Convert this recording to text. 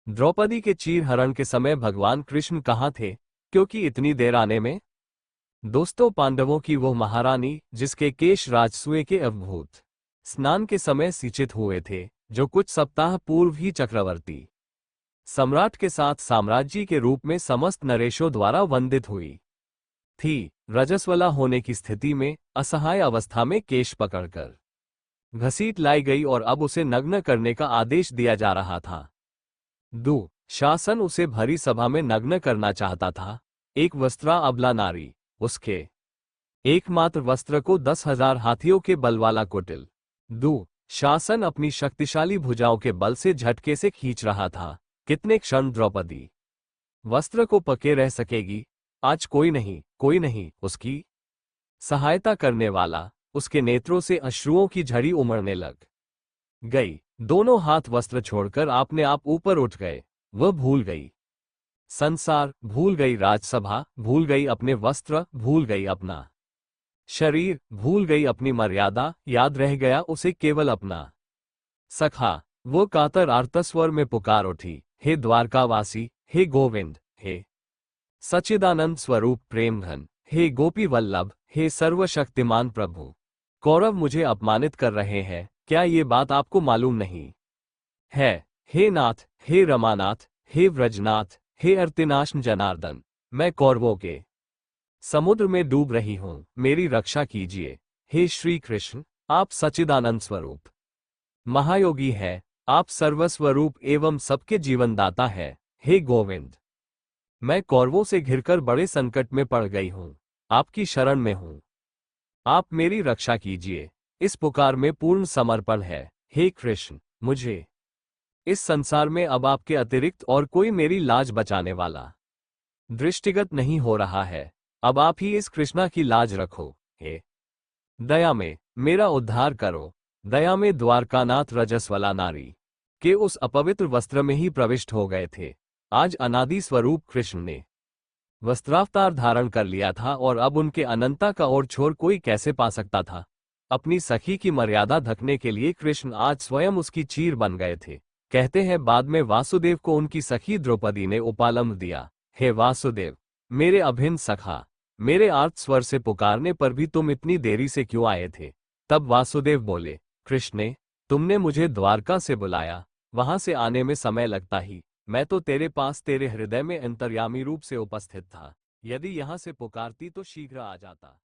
द्रौपदी के चीर हरण के समय भगवान कृष्ण कहाँ थे, क्योंकि इतनी देर आने में? दोस्तों, पांडवों की वो महारानी जिसके केश राजसूय के अवभूत स्नान के समय सिंचित हुए थे, जो कुछ सप्ताह पूर्व ही चक्रवर्ती सम्राट के साथ साम्राज्य के रूप में समस्त नरेशों द्वारा वंदित हुई थी, रजस्वला होने की स्थिति में असहाय अवस्था में केश पकड़कर घसीट लाई गई और अब उसे नग्न करने का आदेश दिया जा रहा था। शासन उसे भरी सभा में नग्न करना चाहता था। एक वस्त्रा अबला नारी, उसके एकमात्र वस्त्र को 10,000 हाथियों के बल वाला कुटिल शासन अपनी शक्तिशाली भुजाओं के बल से झटके से खींच रहा था। कितने क्षण द्रौपदी वस्त्र को पके रह सकेगी? आज कोई नहीं उसकी सहायता करने वाला। उसके नेत्रों से अश्रुओं की झड़ी उमड़ने लग गई। दोनों हाथ वस्त्र छोड़कर आपने आप ऊपर उठ गए। वह भूल गई संसार, भूल गई राजसभा, भूल गई अपने वस्त्र, भूल गई अपना शरीर, भूल गई अपनी मर्यादा। याद रह गया उसे केवल अपना सखा। वो कातर आर्तस्वर में पुकार उठी, हे द्वारकावासी, हे गोविंद, हे सच्चिदानंद स्वरूप प्रेम घन, हे गोपी वल्लभ, हे सर्वशक्तिमान प्रभु, कौरव मुझे अपमानित कर रहे हैं, क्या ये बात आपको मालूम नहीं है? हे नाथ, हे रमानाथ, हे व्रजनाथ, हे अर्तिनाश जनार्दन, मैं कौरवों के समुद्र में डूब रही हूं, मेरी रक्षा कीजिए। हे श्री कृष्ण, आप सच्चिदानंद स्वरूप महायोगी है, आप सर्वस्वरूप एवं सबके जीवनदाता है। हे गोविंद, मैं कौरवों से घिरकर बड़े संकट में पड़ गई हूं, आपकी शरण में हूं, आप मेरी रक्षा कीजिए। इस पुकार में पूर्ण समर्पण है। हे कृष्ण, मुझे इस संसार में अब आपके अतिरिक्त और कोई मेरी लाज बचाने वाला दृष्टिगत नहीं हो रहा है। अब आप ही इस कृष्णा की लाज रखो। हे दया में मेरा उद्धार करो। दया में द्वारकानाथ रजस्वला नारी के उस अपवित्र वस्त्र में ही प्रविष्ट हो गए थे। आज अनादि स्वरूप कृष्ण ने वस्त्रावतार धारण कर लिया था और अब उनके अनंता का और छोर कोई कैसे पा सकता था? अपनी सखी की मर्यादा ढकने के लिए कृष्ण आज स्वयं उसकी चीर बन गए थे। कहते हैं बाद में वासुदेव को उनकी सखी द्रौपदी ने उपालंब दिया। हे वासुदेव, मेरे अभिन्न सखा, मेरे आर्त स्वर से पुकारने पर भी तुम इतनी देरी से क्यों आए थे? तब वासुदेव बोले, कृष्णे, तुमने मुझे द्वारका से बुलाया, वहां से आने में समय लगता ही मैं तो तेरे पास तेरे हृदय में अंतर्यामी रूप से उपस्थित था। यदि यहां से पुकारती तो शीघ्र आ जाता।